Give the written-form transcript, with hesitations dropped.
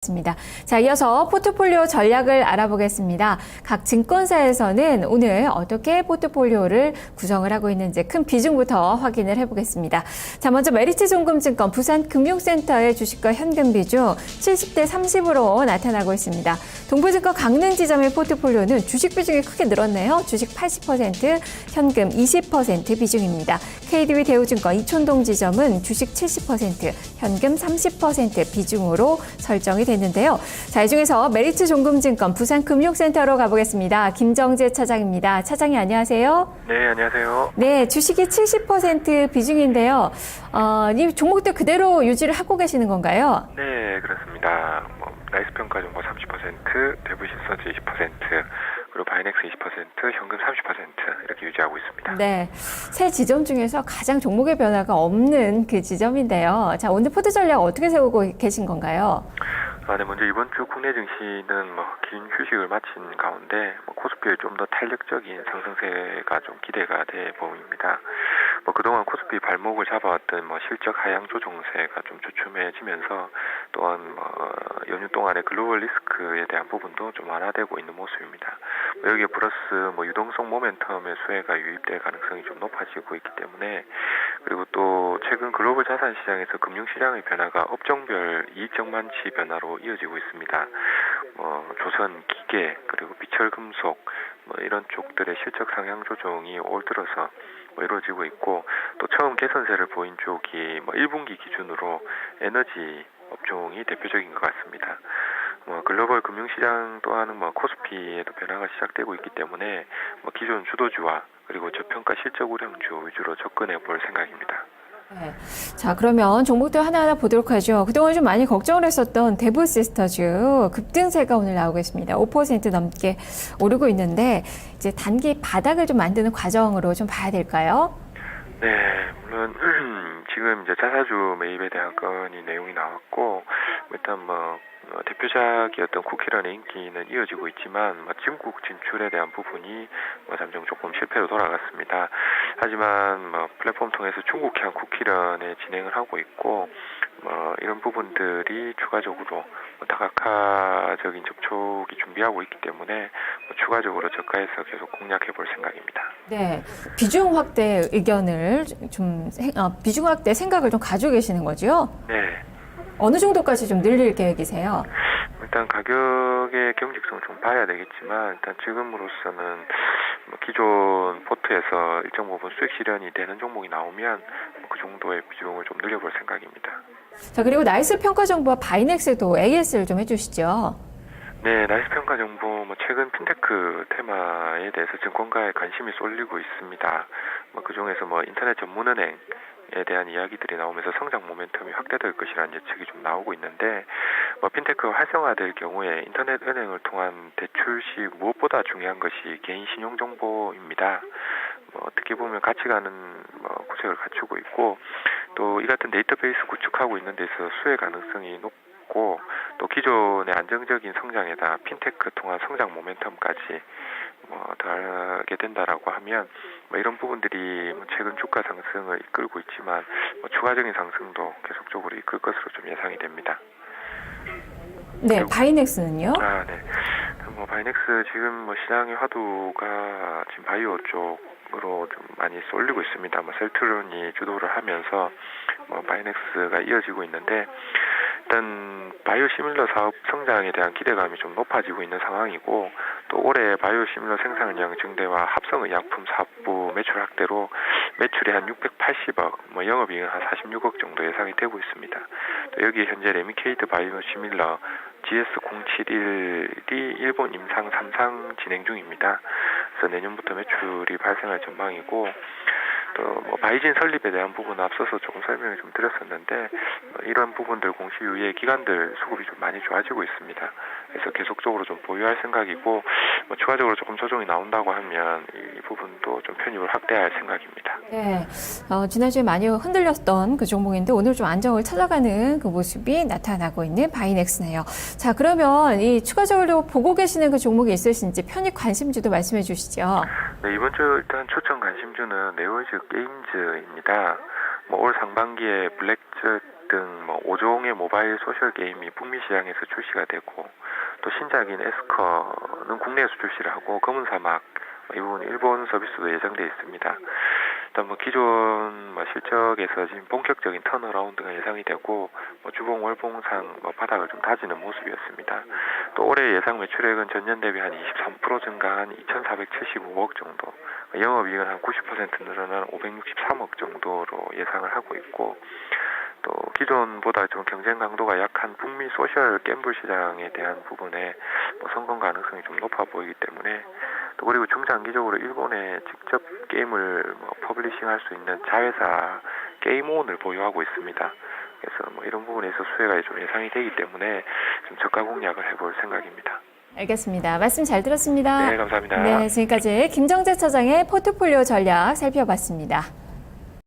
알아보겠습니다. 자, 이어서 포트폴리오 전략을 알아보겠습니다. 각 증권사에서는 오늘 어떻게 포트폴리오를 구성을 하고 있는지 큰 비중부터 확인을 해보겠습니다. 자, 먼저 메리츠존금증권 부산금융센터의 주식과 현금 비중 70대 30으로 나타나고 있습니다. 동부증권 강릉지점의 포트폴리오는 주식 비중이 크게 늘었네요. 주식 80%, 현금 20% 비중입니다. KDB 대우증권 이촌동지점은 주식 70%, 현금 30% 비중으로 설정이 됐는데요. 자, 이 중에서 메리츠존금증권 부산금융센터로 가보겠습니다. 김정재 차장입니다. 차장님 안녕하세요. 네, 안녕하세요. 네, 주식이 70% 비중인데요. 이 종목들 그대로 유지를 하고 계시는 건가요? 네, 그렇습니다. 나이스 평가 정보 30%, 대부신서지 20%, 그리고 바이넥스 20%, 현금 30% 이렇게 유지하고 있습니다. 네, 세 지점 중에서 가장 종목의 변화가 없는 그 지점인데요. 자, 오늘 포트 전략 어떻게 세우고 계신 건가요? 네, 먼저 이번 주 국내 증시는 긴 휴식을 마친 가운데 코스피의 좀 더 탄력적인 상승세가 좀 기대가 돼 보입니다. 그동안 코스피 발목을 잡아왔던 실적 하향 조정세가 좀 주춤해지면서 또한 연휴 동안의 글로벌 리스크에 대한 부분도 좀 완화되고 있는 모습입니다. 여기에 플러스 유동성 모멘텀의 수혜가 유입될 가능성이 좀 높아지고 있기 때문에, 그리고 또 최근 글로벌 자산 시장에서 금융 시장의 변화가 업종별 이익 정만치 변화로 이어지고 있습니다. 조선, 기계, 그리고 비철 금속 이런 쪽들의 실적 상향 조정이 올 들어서 이루어지고 있고, 또 처음 개선세를 보인 쪽이 1분기 기준으로 에너지 업종이 대표적인 것 같습니다. 글로벌 금융시장 또한 코스피에도 변화가 시작되고 있기 때문에 기존 주도주와 그리고 저평가 실적 우량주 위주로 접근해 볼 생각입니다. 네. 자, 그러면 종목들 하나하나 보도록 하죠. 그동안 좀 많이 걱정을 했었던 대부시스터즈 급등세가 오늘 나오고 있습니다. 5% 넘게 오르고 있는데 이제 단기 바닥을 좀 만드는 과정으로 좀 봐야 될까요? 네, 물론 지금 이제 자사주 매입에 대한 건이 내용이 나왔고, 일단 대표작이었던 쿠키런의 인기는 이어지고 있지만 중국 진출에 대한 부분이 잠정 조금 실패로 돌아갔습니다. 하지만 플랫폼 통해서 중국향 쿠키런에 진행을 하고 있고, 이런 부분들이 추가적으로 다각화적인 접촉이 준비하고 있기 때문에 추가적으로 저가에서 계속 공략해 볼 생각입니다. 네, 비중 확대 의견을 비중 확대 생각을 좀 가지고 계시는 거죠? 네. 어느 정도까지 좀 늘릴 계획이세요? 일단 가격의 경직성을 좀 봐야 되겠지만, 일단 지금으로서는 기존 포트에서 일정 부분 수익 실현이 되는 종목이 나오면 그 정도의 비중을 좀 늘려볼 생각입니다. 자, 그리고 나이스 평가 정보와 바이넥스도 AS를 좀 해주시죠. 네, 나이스 평가 정보 최근 핀테크 테마에 대해서 증권가에 관심이 쏠리고 있습니다. 그 중에서 인터넷 전문은행에 대한 이야기들이 나오면서 성장 모멘텀이 확대될 것이라는 예측이 좀 나오고 있는데, 핀테크가 활성화될 경우에 인터넷 은행을 통한 대출 시 무엇보다 중요한 것이 개인 신용 정보입니다. 어떻게 보면 가치 가는 구색을 갖추고 있고, 또 이 같은 데이터베이스 구축하고 있는 데서 수혜 가능성이 높고, 또 기존의 안정적인 성장에다 핀테크 통한 성장 모멘텀까지 더하게 된다라고 하면 이런 부분들이 최근 주가 상승을 이끌고 있지만 추가적인 상승도 계속적으로 이끌 것으로 좀 예상이 됩니다. 네, 바이넥스는요? 네. 바이넥스 지금 시장의 화두가 지금 바이오 쪽으로 좀 많이 쏠리고 있습니다. 셀트론이 주도를 하면서 바이넥스가 이어지고 있는데, 일단 바이오 시밀러 사업 성장에 대한 기대감이 좀 높아지고 있는 상황이고, 또 올해 바이오 시밀러 생산량 증대와 합성의약품 사업부 매출 확대로 매출이 한 680억, 영업이익은 한 46억 정도 예상이 되고 있습니다. 또 여기 현재 레미케이드 바이오 시밀러 GS071이 일본 임상 3상 진행 중입니다. 그래서 내년부터 매출이 발생할 전망이고, 또 바이진 설립에 대한 부분은 앞서서 조금 설명을 좀 드렸었는데, 이런 부분들 공시 이후에 기관들 수급이 좀 많이 좋아지고 있습니다. 그래서 계속적으로 좀 보유할 생각이고, 추가적으로 조금 조정이 나온다고 하면 이 부분도 좀 편입을 확대할 생각입니다. 네, 지난주에 많이 흔들렸던 그 종목인데 오늘 좀 안정을 찾아가는 그 모습이 나타나고 있는 바이넥스네요. 자, 그러면 이 추가적으로 보고 계시는 그 종목이 있으신지 편입 관심주도 말씀해 주시죠. 네, 이번 주 일단 추천 관심주는 네오이즈 게임즈입니다. 올 상반기에 블랙젯 등 뭐 5종의 모바일 소셜 게임이 북미 시장에서 출시가 되고 또 신작인 에스커는 국내에서 출시를 하고 검은 사막 이 부분 일본 서비스도 예정돼 있습니다. 일단 뭐 기존 실적에서 지금 본격적인 턴어라운드가 예상이 되고 주봉 월봉상 바닥을 좀 다지는 모습이었습니다. 또 올해 예상 매출액은 전년 대비 한 23% 증가한 2,475억 정도, 영업이익은 한 90% 늘어난 563억 정도로 예상을 하고 있고, 또 기존보다 좀 경쟁 강도가 약한 북미 소셜 갬블 시장에 대한 부분에 성공 가능성이 좀 높아 보이기 때문에, 또 그리고 중장기적으로 일본에 직접 게임을 퍼블리싱할 수 있는 자회사 게임온을 보유하고 있습니다. 그래서 이런 부분에서 수혜가 좀 예상이 되기 때문에 좀 저가 공략을 해볼 생각입니다. 알겠습니다. 말씀 잘 들었습니다. 네, 감사합니다. 네, 지금까지 김정재 차장의 포트폴리오 전략 살펴봤습니다.